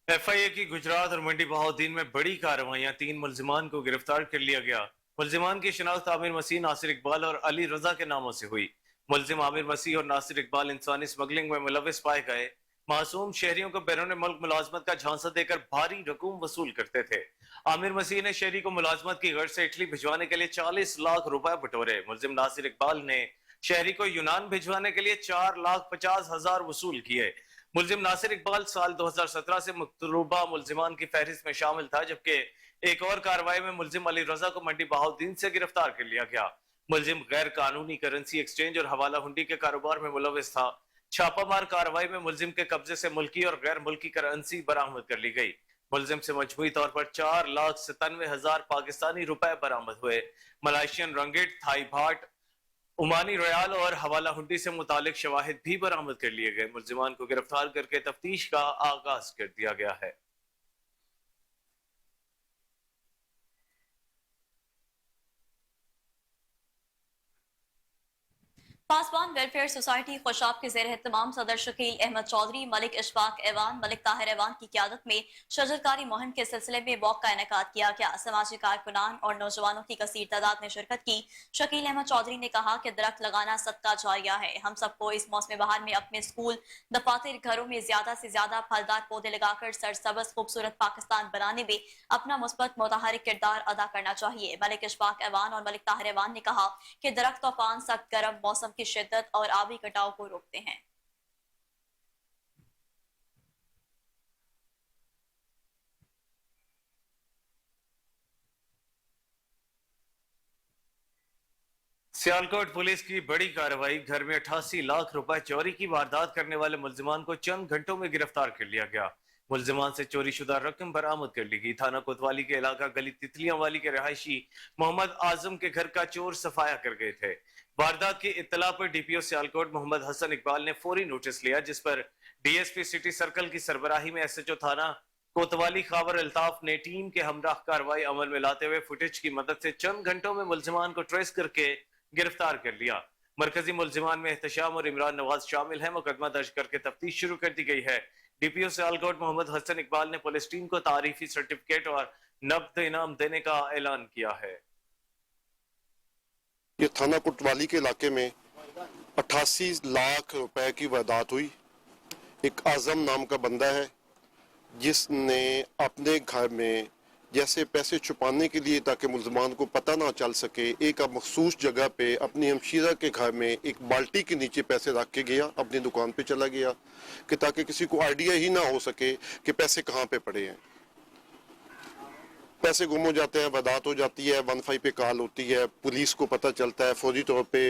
Speaker 1: FIA की गुजरात और मंडी बहाउद्दीन में बड़ी कार्रवाइयां, 3 मुल्जिमान को गिरफ्तार कर लिया गया। मुल्जिमान की शिनाख्त आमिर मसीह, नासिर इकबाल और अली रजा के नामों से हुई। मुल्जिम आमिर मसीह और नासिर इकबाल इंसानी स्मगलिंग में मुलविस पाए गए। मासूम शहरियों को बैरून मुल्क मुलाजमत का झांसा देकर भारी रकूम वसूल करते थे। आमिर मसीह ने शहरी को मुलाजमत की गर्ज से इटली भिजवाने के लिए 40 लाख रुपए बटोरे। मुल्जिम नासिर इकबाल ने शहरी को यूनान भिजवाने के लिए 4,50,000 वसूल किए। मुल्जिम नासिर इकबाल साल 2017 से मतलूबा मुल्जिमान की फहरिस्त में शामिल था, जबकि एक और कार्रवाई में मुल्जिम अली रजा को मंडी बहाउद्दीन से गिरफ्तार कर लिया गया। मुल्जिम गैर कानूनी करेंसी एक्सचेंज और हवाला हुंडी के कारोबार में मुलविस था। छापामार कार्रवाई में मुल्जिम के कब्जे से मुल्की और गैर मुल्की करेंसी बरामद कर ली गई। मुल्जिम से मजमूई तौर पर 4,97,000 पाकिस्तानी रुपए बरामद हुए। मलेशियन रंगिट, थाई भाट, ओमानी रियाल और हवाला हुंडी से मुतालिक शवाहिद भी बरामद कर लिए गए। मुल्जिमान को गिरफ्तार करके तफ्तीश का आगाज कर दिया गया है।
Speaker 2: पासवान वेलफेयर सोसाइटी खुशाब के ज़ेर एहतमाम सदर शकील अहमद चौधरी, मलिक इशफाक ऐवान, मलिक ताहिर ऐवान की क़यादत में शजरकारी मुहिम के सिलसिले में वॉक का इनेकाद किया गया। समाजी कारकुनान और नौजवानों की कसीर तादाद ने शिरकत की। शकील अहमद चौधरी ने कहा कि दरख्त लगाना सदका जारिया है। हम सबको इस मौसम बहार में अपने स्कूल, दफातर, घरों में ज्यादा से ज्यादा फलदार पौधे लगाकर सरसब्ज़ खूबसूरत पाकिस्तान बनाने में अपना मुस्बत मुतहरिक किरदार अदा करना चाहिए। मलिक इशफाक ऐवान और मलिक ताहिर ऐवान ने कहा कि दरख्त तूफान, सख्त गर्म मौसम की शिद्दत और आबी कटाव को रोकते हैं।
Speaker 1: सियालकोट पुलिस की बड़ी कार्रवाई, घर में 88 लाख रुपए चोरी की वारदात करने वाले मुल्जिमान को चंद घंटों में गिरफ्तार कर लिया गया। मुल्जिमान से चोरी शुदा रकम बरामद कर ली गई। थाना कोतवाली के इलाका गली तितलियां वाली के रहायशी मोहम्मद आजम के घर का चोर सफाया कर गए थे। वारदात की इत्तला पर DPO सियालकोट मोहम्मद हसन इकबाल ने फौरी नोटिस लिया, जिस पर DSP सिटी सर्कल की सरबराही में SHO थाना कोतवाली खावर अल्ताफ ने टीम के हमराह कार्रवाई अमल में लाते हुए फुटेज की मदद से चंद घंटों में मुल्जिमान को ट्रेस करके गिरफ्तार कर लिया। मरकजी मुल्जिमान में एहतशाम और इमरान नवाज शामिल है। मुकदमा दर्ज करके तफ्तीश शुरू कर दी गई है। DPO सियालकोट मोहम्मद हसन इकबाल ने पुलिस टीम को तारीफी सर्टिफिकेट और नकद इनाम देने का ऐलान किया है।
Speaker 14: ये थाना कोतवाली के इलाके में 88 लाख रुपए की वारदात हुई। एक आजम नाम का बंदा है जिसने अपने घर में जैसे पैसे छुपाने के लिए ताकि मुलजमान को पता ना चल सके, एक मखसूस जगह पे अपनी हमशीरा के घर में एक बाल्टी के नीचे पैसे रख के गया, अपनी दुकान पे चला गया कि ताकि किसी को आइडिया ही ना हो सके कि पैसे कहाँ पे पड़े हैं। पैसे गुम हो जाते हैं, वारदात हो जाती है, 15 पे कॉल होती है, पुलिस को पता चलता है फौरी तौर पे।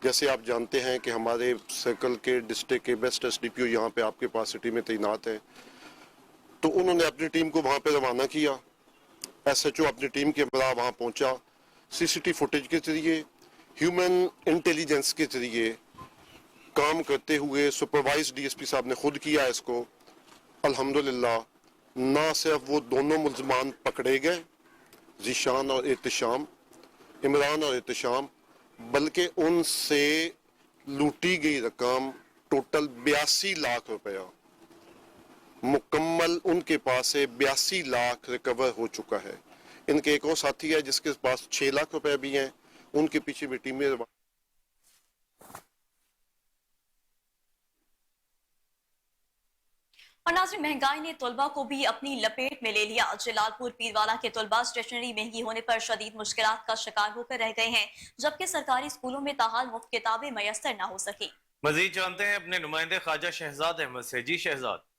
Speaker 14: जैसे आप जानते हैं कि हमारे सर्कल के डिस्ट्रिक्ट के बेस्ट SDPO यहाँ पे आपके पास सिटी में तैनात है, तो उन्होंने अपनी टीम को वहाँ पे रवाना किया। SHO अपनी टीम के बाद वहाँ पहुँचा, CCTV फुटेज के जरिए, ह्यूमन इंटेलिजेंस के जरिए काम करते हुए सुपरवाइज DSP साहब ने खुद किया इसको। अल्हम्दुलिल्लाह ना सिर्फ वो दोनों मुल्ज़मान पकड़े गए, ज़ीशान और एहतशाम, इमरान और एहतशाम, बल्कि उनसे लूटी गई रकम टोटल 82 लाख रुपया मुकम्मल उनके पास से 82 लाख रिकवर हो चुका है। इनके एक और साथी है जिसके पास 6 लाख रुपए भी हैं, उनके पीछे भी टीमें।
Speaker 2: और नाज़रीन, महंगाई ने तलबा को भी अपनी लपेट में ले लिया। जलालपुर पीरवाला के तलबा स्टेशनरी महंगी होने पर शदीद मुश्किलात का शिकार होकर रह गए हैं, जबकि सरकारी स्कूलों में ताहाल मुफ्त किताबें मयसर न हो सकी।
Speaker 1: मजीद जानते हैं अपने नुमाइंदे ख्वाजा शहजाद अहमद से। जी शहजाद।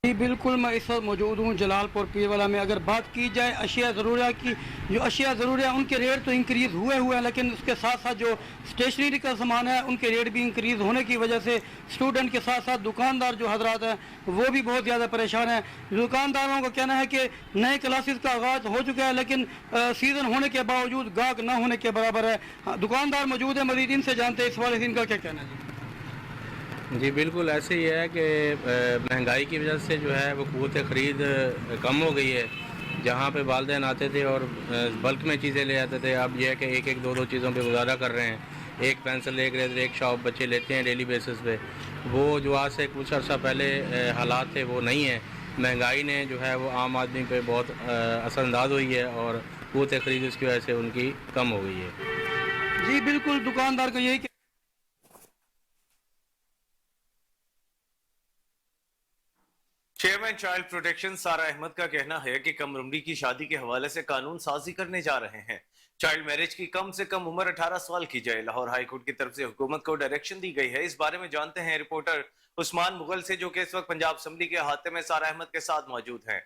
Speaker 9: जी बिल्कुल, मैं इस वक्त मौजूद हूँ जलालपुर पीरवाला में। अगर बात की जाए अशिया ज़रूरिया की, जो अशिया ज़रूरिया उनके रेट तो इंक्रीज़ हुए हैं, लेकिन उसके साथ साथ जो स्टेशनरी का सामान है उनके रेट भी इंक्रीज़ होने की वजह से स्टूडेंट के साथ साथ दुकानदार जो हजरात हैं वो भी बहुत ज़्यादा परेशान हैं। दुकानदारों का कहना है कि नए क्लासेस का आगाज़ हो चुका है, लेकिन सीज़न होने के बावजूद गाहक न होने के बराबर है। दुकानदार मौजूद है, मज़ीद इनसे जानते हैं इस वाले इनका क्या कहना है।
Speaker 15: जी बिल्कुल ऐसे ही है कि महंगाई की वजह से जो है वो क़ुव्वत ख़रीद कम हो गई है। जहाँ पे वालिदैन आते थे और बल्क में चीज़ें ले आते थे, अब यह है कि एक एक दो चीज़ों पे गुजारा कर रहे हैं। एक पेंसिल, एक रेजर, एक शॉप बच्चे लेते हैं डेली बेसिस पे। वो जो आज से कुछ अर्सा पहले हालात थे वो नहीं है। महंगाई ने जो है वो आम आदमी पे बहुत असरअंदाज हुई है और क़ुव्वत ख़रीद उसकी वजह से उनकी कम हो गई है।
Speaker 9: जी बिल्कुल, दुकानदार का यही
Speaker 1: चेयरमैन चाइल्ड प्रोटेक्शन सारा अहमद का कहना है कि कम उम्री की शादी के हवाले से कानून साजी करने जा रहे हैं। चाइल्ड मैरिज की कम से कम उम्र 18 साल की जाए। लाहौर हाई कोर्ट की तरफ से हुकूमत को डायरेक्शन दी गई है। इस बारे में जानते हैं रिपोर्टर उस्मान मुगल से, जो कि इस वक्त पंजाब असेंबली के अहाते में सारा अहमद के साथ मौजूद हैं।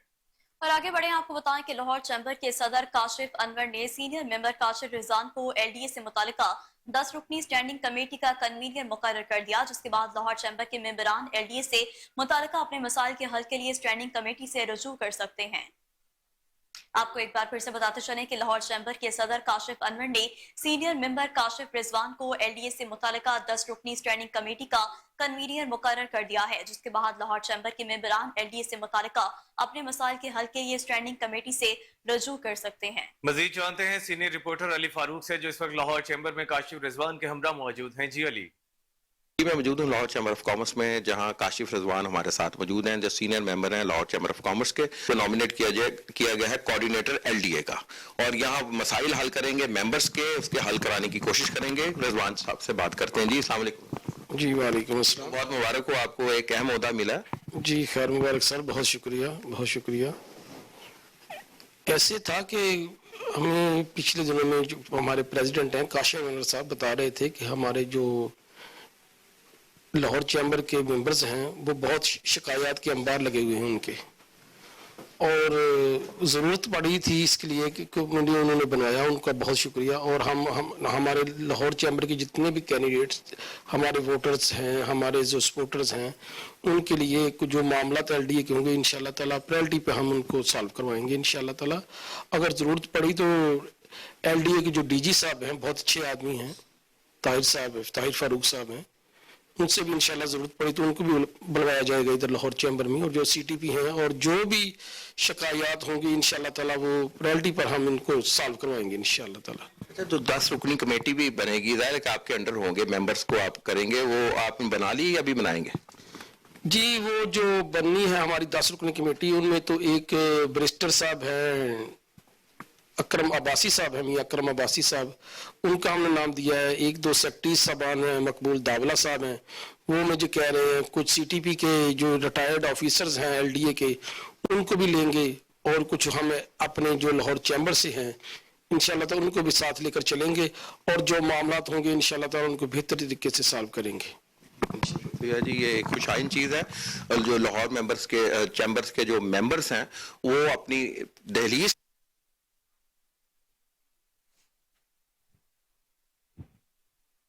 Speaker 2: और आगे बढ़े, आपको बताएं कि लाहौर चैम्बर के सदर काशिफ अनवर ने सीनियर मेंबर काशिफ रिजवान को LDA से मुतालिका 10 रुकनी स्टैंडिंग कमेटी का कन्वीनर मुकर्रर कर दिया, जिसके बाद लाहौर चैम्बर के मेंबरान LDA से मुतालिका अपने मसाइल के हल के लिए स्टैंडिंग कमेटी से रजू कर सकते हैं। आपको एक बार फिर से बताते चलें कि लाहौर चैम्बर के सदर काशिफ अनवर ने सीनियर मेंबर काशिफ रिजवान को LDA से मुतालिका 10 रुकनी स्टैंडिंग कमेटी का कन्वीनर मुकर्रर कर दिया है, जिसके बाद लाहौर चैम्बर के मेंबरान LDA से मुतालिका अपने मसाइल के हल के लिए स्टैंडिंग कमेटी से रजू कर सकते हैं।
Speaker 1: मजीद जानते हैं सीनियर रिपोर्टर अली फारूक से, जो इस वक्त लाहौर चैम्बर में काशिफ रिजवान के हमरा मौजूद हैं। जी अली।
Speaker 16: मैं मौजूद हूँ लाहौर चैम्बर ऑफ कॉमर्स में, जहाँ काशिफ रिजवान हमारे साथ मौजूद हैं, जो सीनियर मेंबर हैं लाहौर चैम्बर ऑफ कॉमर्स के। जो नॉमिनेट किया गया है कोऑर्डिनेटर LDA का, और यहाँ मसाइल हल करेंगे मेंबर्स के, उसके हल कराने की कोशिश करेंगे। रिजवान साहब से बात करते हैं। जी अस्सलाम वालेकुम।
Speaker 17: जी वालेकुम अस्सलाम।
Speaker 16: बहुत मुबारक हो, आपको एक अहम ओहदा मिला।
Speaker 17: जी खैर मुबारक सर, बहुत शुक्रिया बहुत शुक्रिया। ऐसे था कि हमें पिछले दिनों में जो हमारे प्रेसिडेंट हैं काशिफ अनवर साहब बता रहे थे कि हमारे जो लाहौर चैम्बर के मेंबर्स हैं वो बहुत शिकायत के अंबार लगे हुए हैं उनके, और ज़रूरत पड़ी थी इसके लिए कि उन्होंने बनवाया, उनका बहुत शुक्रिया। और हम हमारे लाहौर चैम्बर के जितने भी कैंडिडेट्स, हमारे वोटर्स हैं, हमारे जो सपोर्टर्स हैं, उनके लिए जो मामला LDA के होंगे इंशाल्लाह ताला प्रायोरिटी पे हम उनको सॉल्व करवाएंगे इंशाल्लाह ताला। अगर ज़रूरत पड़ी तो LDA के जो DG साहब हैं बहुत अच्छे आदमी हैं, ताहिर फारूक साहब हैं, उनसे भी इंशाल्लाह जरूरत पड़ी तो उनको भी बुलवाया जाएगा इधर लाहौर चैम्बर में। और जो CTP हैं और जो भी शिकायत होंगी इंशाल्लाह ताला वो प्रायोरिटी पर हम इनको सॉल्व करवाएंगे इंशाल्लाह ताला।
Speaker 16: अच्छा, तो 10 रुकनी कमेटी भी बनेगी, जाहिर है कि आपके अंडर होंगे, मेंबर्स को आप करेंगे, वो आपने बना ली या अभी बनाएंगे?
Speaker 17: जी वो जो बननी है हमारी 10 रुकनी कमेटी, उनमें तो एक बैरिस्टर साहब हैं, अकरम अब्बासी साहब हैं, मियां अकरम अब्बासी साहब, उनका हमने नाम दिया है। एक दो सेक्रेटरी साहबान हैं, मकबूल दावला साहब हैं, वो मुझे कह रहे हैं। कुछ CTP के जो रिटायर्ड ऑफिसर्स हैं LDA के, उनको भी लेंगे। और कुछ हम अपने जो लाहौर चैम्बर से हैं इंशाल्लाह ताला उनको भी साथ लेकर चलेंगे और जो मामलात होंगे इंशाल्लाह ताला उनको बेहतर तरीके से सॉल्व करेंगे।
Speaker 16: शुक्रिया जी, ये एक खुशाइन चीज़ है। और जो लाहौर मेंबर्स के चैम्बर्स के जो मेंबर्स हैं वो अपनी दहलीज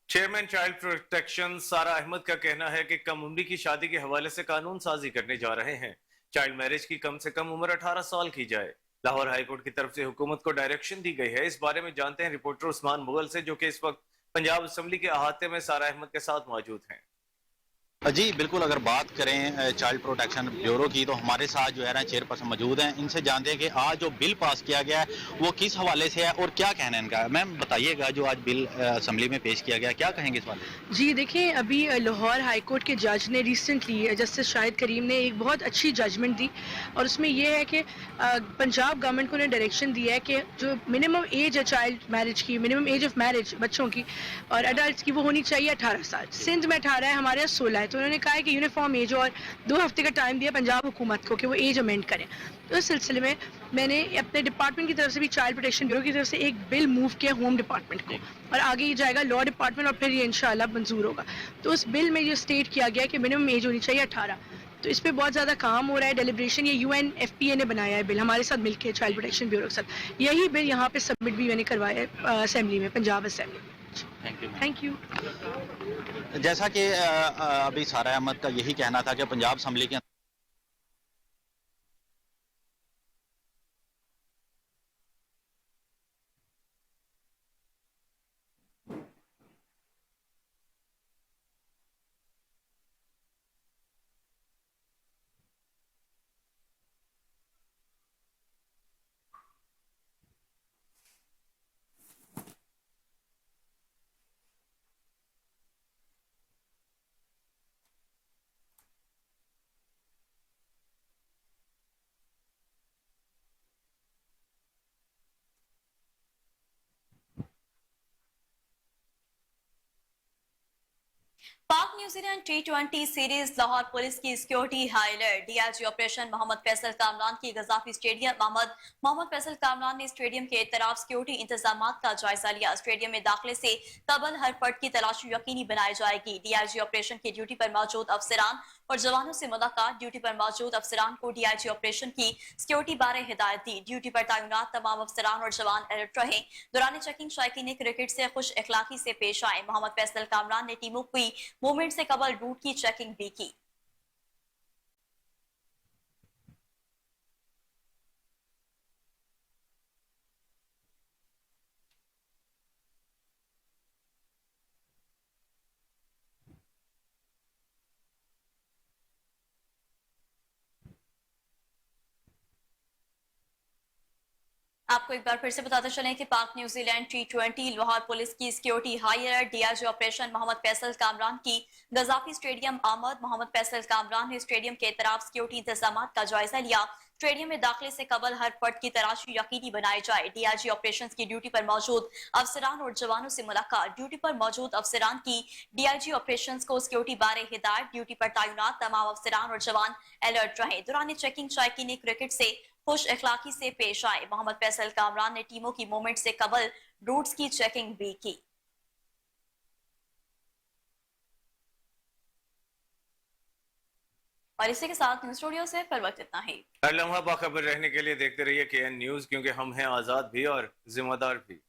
Speaker 1: चेयरमैन चाइल्ड प्रोटेक्शन सारा अहमद का कहना है कि कम उम्री की शादी के हवाले से कानून साजी करने जा रहे हैं। चाइल्ड मैरिज की कम से कम उम्र 18 साल की जाए। लाहौर हाईकोर्ट की तरफ से हुकूमत को डायरेक्शन दी गई है। इस बारे में जानते हैं रिपोर्टर उस्मान मुगल से, जो कि इस वक्त पंजाब असेंबली के अहाते में सारा अहमद के साथ मौजूद हैं।
Speaker 18: जी बिल्कुल, अगर बात करें चाइल्ड प्रोटेक्शन ब्यूरो की तो हमारे साथ जो है ना चेयरपर्सन मौजूद हैं। इनसे जानते हैं कि आज जो बिल पास किया गया है वो किस हवाले से है और क्या कहना है इनका। मैम बताइएगा, जो आज बिल असेंबली में पेश किया गया, क्या कहेंगे इस बारे में?
Speaker 19: जी देखिए, अभी लाहौर हाई कोर्ट के जज ने रिसेंटली जस्टिस शाहिद करीम ने एक बहुत अच्छी जजमेंट दी और उसमें यह है कि पंजाब गवर्नमेंट को उन्हें डायरेक्शन दिया है कि जो मिनिमम एज है चाइल्ड मैरिज की, मिनिमम एज ऑफ मैरिज बच्चों की और अडल्ट की, वो होनी चाहिए 18 साल। सिंध में 18 है, हमारे यहाँ 16 है। तो उन्होंने कहा है कि यूनिफॉर्म एज और 2 हफ्ते का टाइम दिया पंजाब हुकूमत को कि वो एज अमेंड करें। तो इस सिलसिले में मैंने अपने डिपार्टमेंट की तरफ से भी चाइल्ड प्रोटेक्शन ब्यूरो की तरफ से एक बिल मूव किया होम डिपार्टमेंट को और आगे ये जाएगा लॉ डिपार्टमेंट और फिर ये इंशाल्लाह मंजूर होगा। तो उस बिल में ये स्टेट किया गया कि मिनिमम एज होनी चाहिए 18। तो इस पर बहुत ज़्यादा काम हो रहा है, डेलिब्रेशन। ये UNFPA ने बनाया है बिल हमारे साथ मिलकर चाइल्ड प्रोटेक्शन ब्यूरो के साथ। यही बिल यहाँ पे सबमिट भी मैंने करवाया है असेंबली में, पंजाब असेंबली में। Thank you.
Speaker 18: जैसा कि अभी सारा अहमद का यही कहना था कि पंजाब असेंबली के
Speaker 2: Pak New Zealand T20 series Lahore police की security high alert. DIG operation Mohammad Faisal Kamran की गजाफी स्टेडियम मोहम्मद फैसल कामरान ने स्टेडियम के इतराफ सिक्योरिटी इंतजाम का जायजा लिया। स्टेडियम में दाखिले से कबल हर फर्द की तलाशी यकीनी बनाई जाएगी। DIG ऑपरेशन की ड्यूटी पर मौजूद अफसरान और जवानों से मुलाकात। ड्यूटी पर मौजूद अफसरान को DIG ऑपरेशन की सिक्योरिटी बारे हिदायत दी। ड्यूटी पर तैनात तमाम अफसरान और जवान अलर्ट रहे। दौरान चेकिंग शायकीन क्रिकेट से खुश अखलाकी से पेश आए। मोहम्मद फैसल कामरान ने टीमों की मूवमेंट से कबल रूट की चेकिंग भी की। आपको एक बार फिर से बताते चलें कि Pak New Zealand T20 Lahore police की security high alert. DIG operation Mohammad Faisal Kamran की गजाफी स्टेडियम मोहम्मद फैसल कामरान ने स्टेडियम के इतराफ सिक्योरिटी इंतजाम का जायजा लिया। स्टेडियम में दाखिले से कबल हर फर्द की तलाशी यकीनी बनाई जाए। DIG ऑपरेशंस की ड्यूटी पर मौजूद अफसरान और जवानों से मुलाकात। ड्यूटी पर मौजूद अफसरान की DIG ऑपरेशंस को सिक्योरिटी बारे हिदायत। ड्यूटी पर तैनात तमाम अफसरान और जवान अलर्ट रहे। दौरान चेकिंग शायकीन क्रिकेट से खुश अखलाकी से पेश आए। मोहम्मद फैसल कामरान ने टीमों की मूवमेंट से कबल रूट्स की चेकिंग भी की। और इसी के साथ न्यूज स्टूडियो से फिर वक्त इतना ही।
Speaker 1: हर लम्हा बाखबर रहने के लिए देखते रहिए KN न्यूज, क्योंकि हम हैं आजाद भी और जिम्मेदार भी।